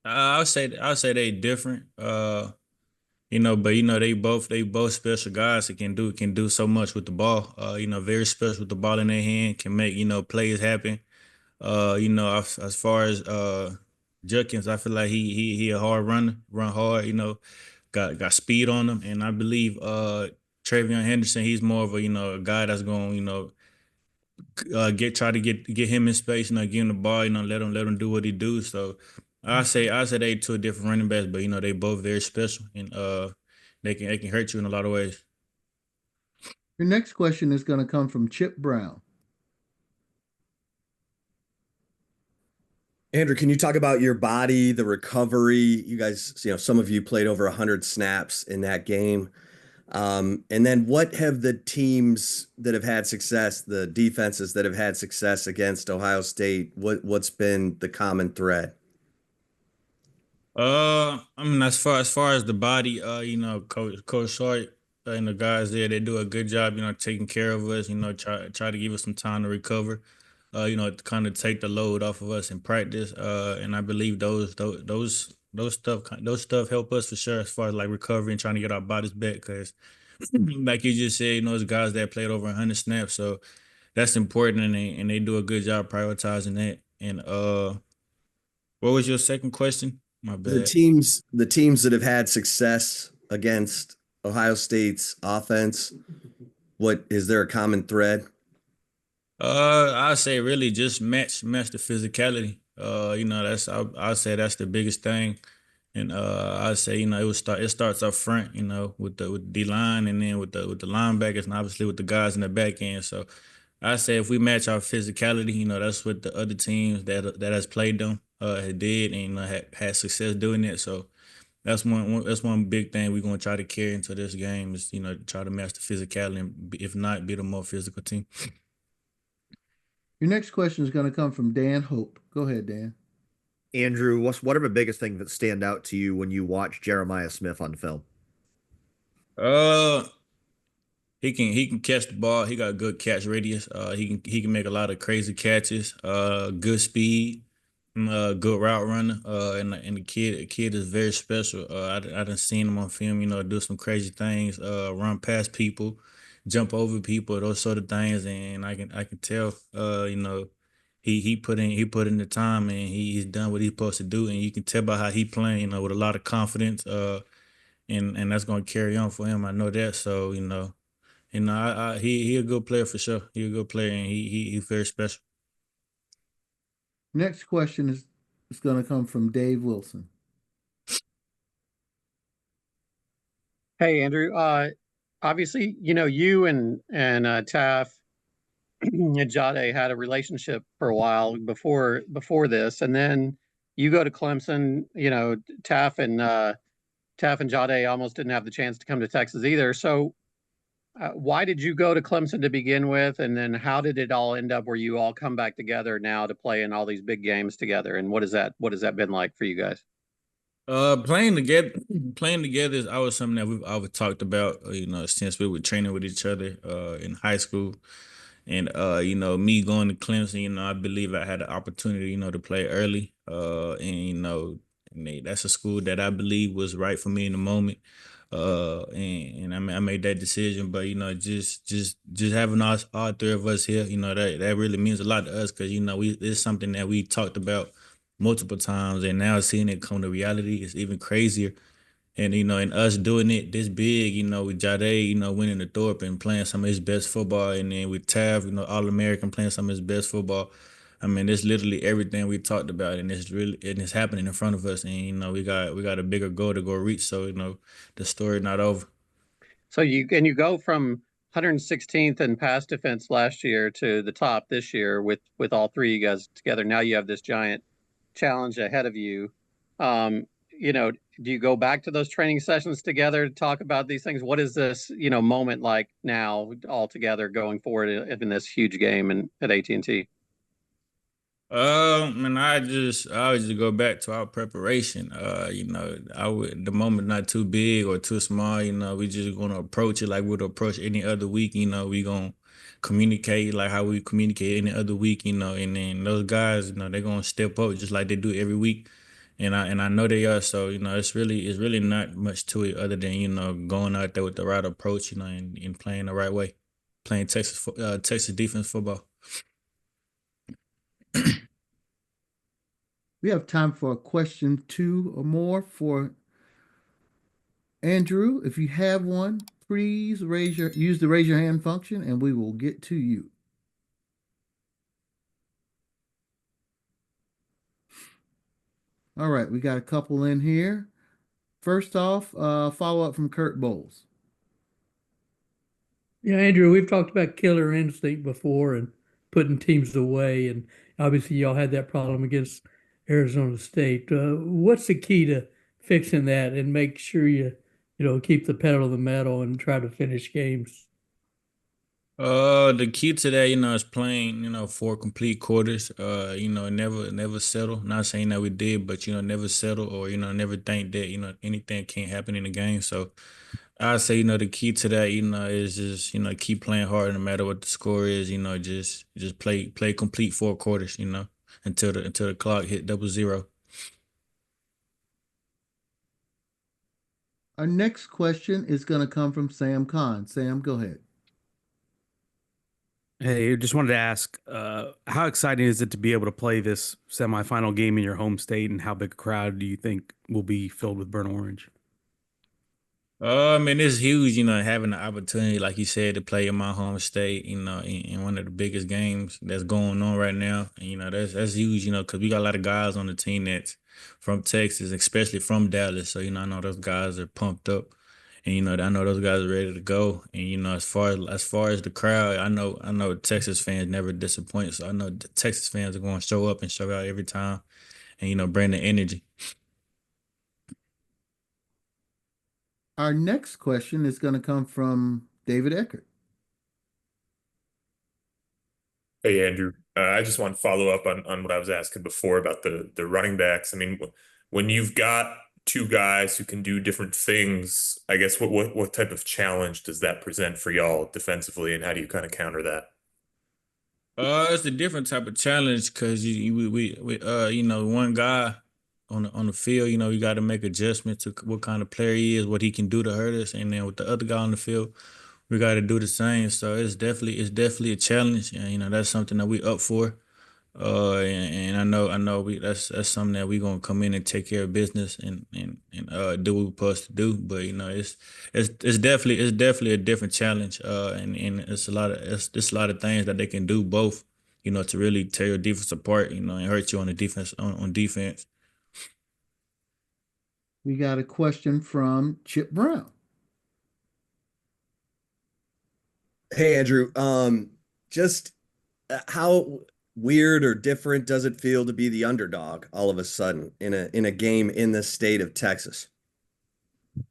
I'll say they different. But they both special guys that can do so much with the ball. Very special with the ball in their hand, can make plays happen. As far as Judkins, I feel like he a hard runner, run hard. Got speed on him, and I believe Travion Henderson, he's more of a guy that's going try to get him in space, give him the ball, let him do what he do. So I say they two different running backs, but they both very special, and they can hurt you in a lot of ways. Your next question is going to come from Chip Brown. Andrew, can you talk about your body, the recovery? You guys, some of you played over 100 snaps in that game. And then what have the teams that have had success, the defenses that have had success against Ohio State, what's been the common thread? As far as the body, Coach Short and the guys there, they do a good job, taking care of us, try to give us some time to recover, to kind of take the load off of us in practice. And I believe those stuff help us for sure as far as recovery and trying to get our bodies back. Because like you just said, those guys that played over 100 snaps, so that's important, and they do a good job prioritizing that. And what was your second question? My bad. The teams that have had success against Ohio State's offense, what is there a common thread? I say really just match the physicality. I'll say that's the biggest thing. And I say it starts up front, with the D line, and then with the linebackers, and obviously with the guys in the back end. So I say if we match our physicality, that's what the other teams that has played them had did and had success doing it. So that's one big thing we're gonna try to carry into this game is try to match the physicality and if not be the more physical team. Your next question is going to come from Dan Hope. Go ahead, Dan. Andrew, what are the biggest things that stand out to you when you watch Jeremiah Smith on film? Uh, he can catch the ball. He got a good catch radius. He can make a lot of crazy catches. Good speed. Good route runner. And the kid is very special. I done seen him on film. Do some crazy things. Run past people, jump over people, those sort of things. And I can tell. He put in the time and he's done what he's supposed to do. And you can tell by how he playing. With a lot of confidence. And that's gonna carry on for him. I know that. So he a good player for sure. He a good player, and he's very special. Next question is going to come from Dave Wilson. Hey, Andrew. Obviously, you and Taaffe and Jade had a relationship for a while before this, and then you go to Clemson. Taaffe and Jade almost didn't have the chance to come to Texas either. So, why did you go to Clemson to begin with, and then how did it all end up where you all come back together now to play in all these big games together? And what has that been like for you guys? Playing together is always something that we've always talked about. Since we were training with each other in high school, and me going to Clemson. I believe I had the opportunity, to play early. And that's a school that I believe was right for me in the moment. And I made that decision. But just having all three of us here, that really means a lot to us because it's something that we talked about multiple times, and now seeing it come to reality is even crazier. And us doing it this big, with Jade, winning the Thorpe and playing some of his best football, and then with Tav, All American playing some of his best football. I mean, it's literally everything we talked about, and it's happening in front of us. And we got a bigger goal to go reach. So the story not over. So you go from 116th in pass defense last year to the top this year with all three of you guys together. Now you have this giant challenge ahead of you. Do you go back to those training sessions together to talk about these things? What is this, moment like now all together going forward in this huge game at AT&T? And I would just go back to our preparation. The moment not too big or too small. We just gonna approach it like we'd approach any other week. We gonna communicate like how we communicate any other week. And then those guys, they're gonna step up just like they do every week. And I know they are. So it's really not much to it other than going out there with the right approach. And playing the right way, playing Texas defense football. We have time for a question, two or more for Andrew. If you have one, please use the raise your hand function and we will get to you. All right, we got a couple in here. First off, follow up from Kurt Bowles. Yeah, Andrew, we've talked about killer instinct before and putting teams away, and obviously y'all had that problem against Arizona State. What's the key to fixing that and make sure you keep the pedal to the metal and try to finish games? The key to that, is playing, 4 complete quarters. Never settle. Not saying that we did, but never settle or never think that anything can't happen in the game. So I say, the key to that, is just keep playing hard no matter what the score is. Just play complete 4 quarters. Until the clock hit 00. Our next question is going to come from Sam Khan. Sam, go ahead. Hey, just wanted to ask, how exciting is it to be able to play this semifinal game in your home state, and how big a crowd do you think will be filled with burnt orange? I mean, it's huge, having the opportunity, like you said, to play in my home state, in one of the biggest games that's going on right now. And, that's huge, because we got a lot of guys on the team that's from Texas, especially from Dallas. So, I know those guys are pumped up. And I know those guys are ready to go. And as far as the crowd, I know Texas fans never disappoint. So I know the Texas fans are going to show up and show out every time, and bring the energy. Our next question is going to come from David Eckert. Hey, Andrew. I just want to follow up on what I was asking before about the running backs. I mean, when you've got two guys who can do different things, I guess what type of challenge does that present for y'all defensively, and how do you kind of counter that? It's a different type of challenge because one guy on the field, you got to make adjustments to what kind of player he is, what he can do to hurt us, and then with the other guy on the field, we got to do the same. So it's definitely a challenge, and that's something that we up for. And I know that's something that we gonna come in and take care of business and do what we're supposed to do. But it's definitely a different challenge. And it's a lot of things that they can do both. To really tear your defense apart. And hurt you on the defense on defense. We got a question from Chip Brown. Hey, Andrew. Just how weird or different does it feel to be the underdog all of a sudden in a game in the state of Texas?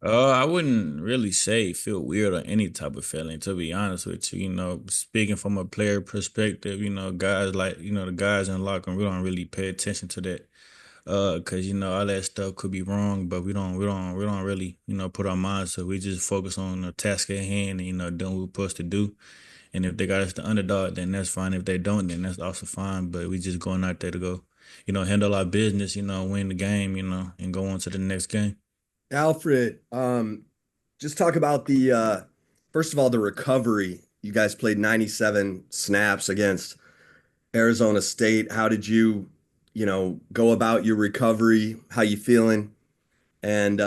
I wouldn't really say feel weird or any type of feeling, to be honest with you. Speaking from a player perspective, guys like, the guys in the locker room, we don't really pay attention to that. Cause all that stuff could be wrong, but we don't really, put our minds to it. We just focus on the task at hand and, doing what we're supposed to do. And if they got us the underdog, then that's fine. If they don't, then that's also fine. But we just going out there to go, handle our business, win the game, and go on to the next game. Alfred, just talk about the first of all, the recovery. You guys played 97 snaps against Arizona State. How did you go about your recovery? How you feeling? And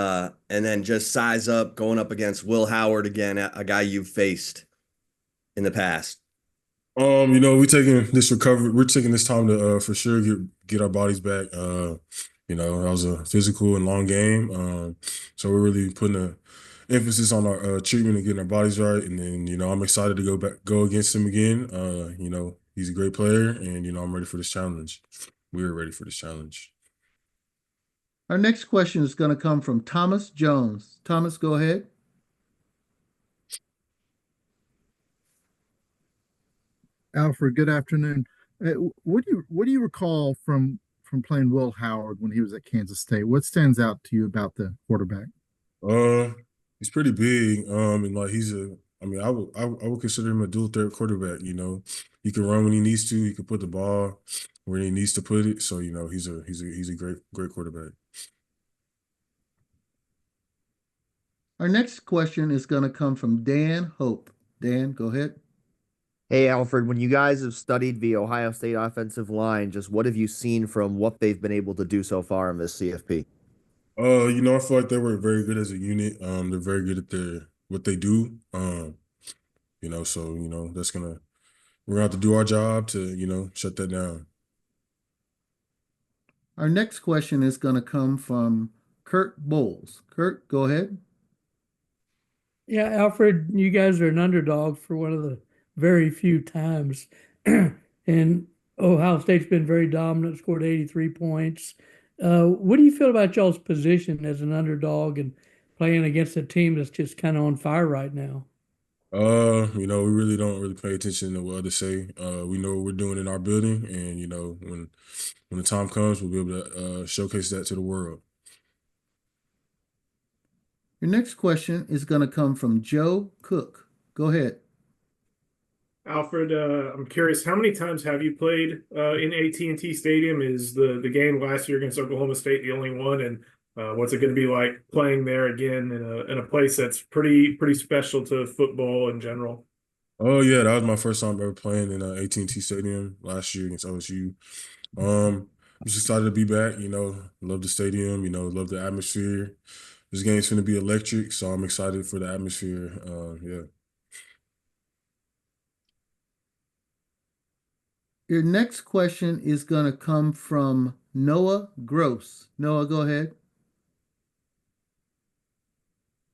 then just size up going up against Will Howard again, a guy you've faced in the past. We're taking this recovery. We're taking this time to for sure get our bodies back. That was a physical and long game. So we're really putting a emphasis on our treatment and getting our bodies right. And then I'm excited to go against him again. He's a great player, and I'm ready for this challenge. We're ready for this challenge. Our next question is going to come from Thomas Jones. Thomas, go ahead. Alfred, good afternoon. What do you recall from playing Will Howard when he was at Kansas State? What stands out to you about the quarterback? He's pretty big. And like I would consider him a dual threat quarterback. He can run when he needs to. He can put the ball where he needs to put it. So he's a great quarterback. Our next question is going to come from Dan Hope. Dan, go ahead. Hey, Alfred, when you guys have studied the Ohio State offensive line, just what have you seen from what they've been able to do so far in this CFP? I feel like they were very good as a unit. They're very good at what they do. So we're gonna have to do our job to, shut that down. Our next question is going to come from Kurt Bowles. Kurt, go ahead. Yeah, Alfred, you guys are an underdog for one of the very few times. And Ohio State's been very dominant, scored 83 points. What do you feel about y'all's position as an underdog and playing against a team that's just kind of on fire right now? We really don't really pay attention to what others say. We know what we're doing in our building, and when the time comes, we'll be able to showcase that to the world. Your next question is going to come from Joe Cook. Go ahead. Alfred, I'm curious, how many times have you played in AT&T Stadium? Is the game last year against Oklahoma State the only one? And what's it going to be like playing there again in a place that's pretty special to football in general? Oh yeah, that was my first time ever playing in AT&T Stadium last year against OSU. I'm just excited to be back. Love the stadium. Love the atmosphere. This game's going to be electric, so I'm excited for the atmosphere. Yeah. Your next question is going to come from Noah Gross. Noah, go ahead.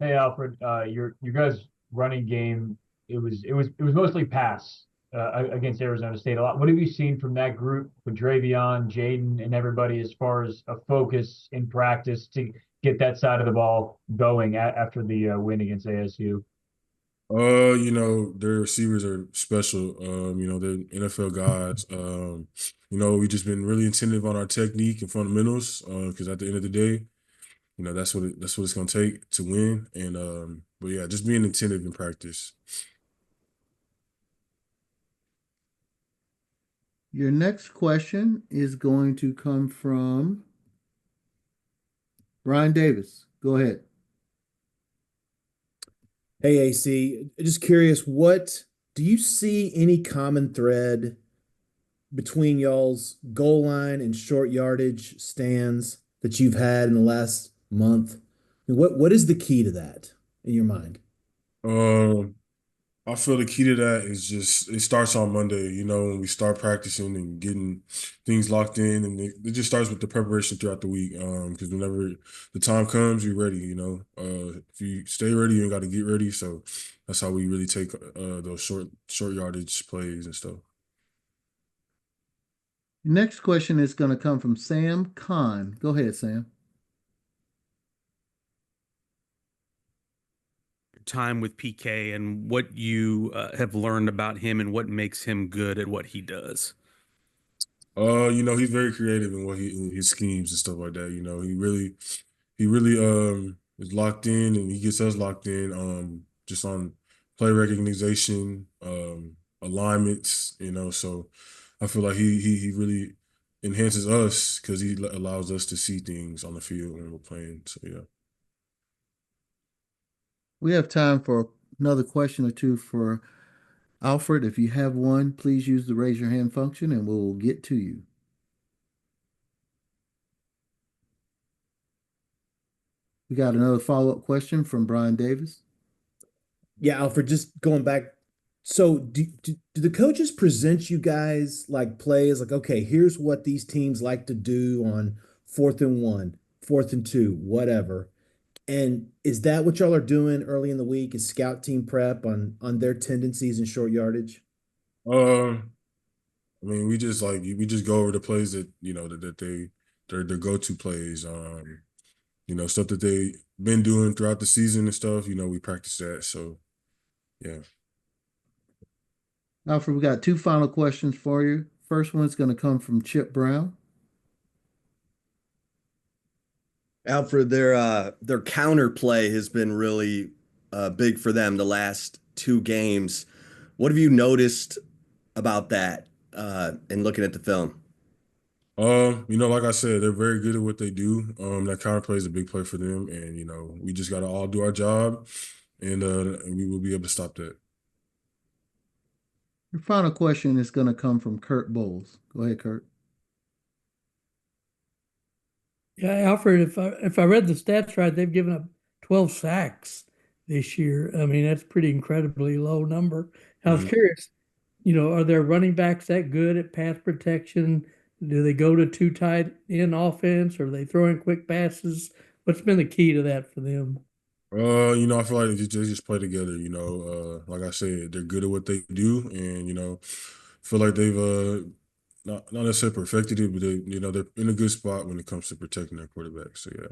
Hey Alfred, your guys' running game, it was mostly pass against Arizona State a lot. What have you seen from that group with Dravion, Jaden, and everybody as far as a focus in practice to get that side of the ball going after the win against ASU? Their receivers are special. They're NFL guys. We just been really attentive on our technique and fundamentals. Because at the end of the day, that's what it's gonna take to win. And but yeah, just being attentive in practice. Your next question is going to come from Brian Davis. Go ahead. Hey, AC, just curious, what do you see any common thread between y'all's goal line and short yardage stands that you've had in the last month? I mean, what is the key to that in your mind? Um, I feel the key to that is just it starts on Monday, when we start practicing and getting things locked in, and it just starts with the preparation throughout the week. Because whenever the time comes, you're ready. If you stay ready, you ain't got to get ready. So that's how we really take those short yardage plays and stuff. Next question is going to come from Sam Khan. Go ahead, Sam. Time with PK and what you have learned about him and what makes him good at what he does. He's very creative in in his schemes and stuff like that. He really is locked in, and he gets us locked in just on play recognition, alignments, so I feel like he really enhances us because he allows us to see things on the field when we're playing. So yeah. We have time for another question or two for Alfred. If you have one, please use the raise your hand function and we'll get to you. We got another follow-up question from Brian Davis. Yeah, Alfred, just going back. So do the coaches present you guys like plays like, okay, here's what these teams like to do on 4th and 1, 4th and 2, whatever. And is that what y'all are doing early in the week? Is scout team prep on their tendencies and short yardage? Um, we just go over the plays that they're their go-to plays. Stuff that they've been doing throughout the season and stuff. We practice that. So yeah. Alfred, we got two final questions for you. First one's going to come from Chip Brown. Alfred, their counter play has been really big for them the last two games. What have you noticed about that in looking at the film? Like I said, they're very good at what they do. That counter play is a big play for them, and we just got to all do our job, and we will be able to stop that. Your final question is going to come from Kurt Bowles. Go ahead, Kurt. Yeah, Alfred, if I read the stats right, they've given up 12 sacks this year. I mean, that's pretty incredibly low number. I was curious, are their running backs that good at pass protection? Do they go to two tight end offense? Or are they throwing quick passes? What's been the key to that for them? I feel like they just play together. Like I said, they're good at what they do, and feel like they've not necessarily perfected it, but they're in a good spot when it comes to protecting their quarterback. So yeah.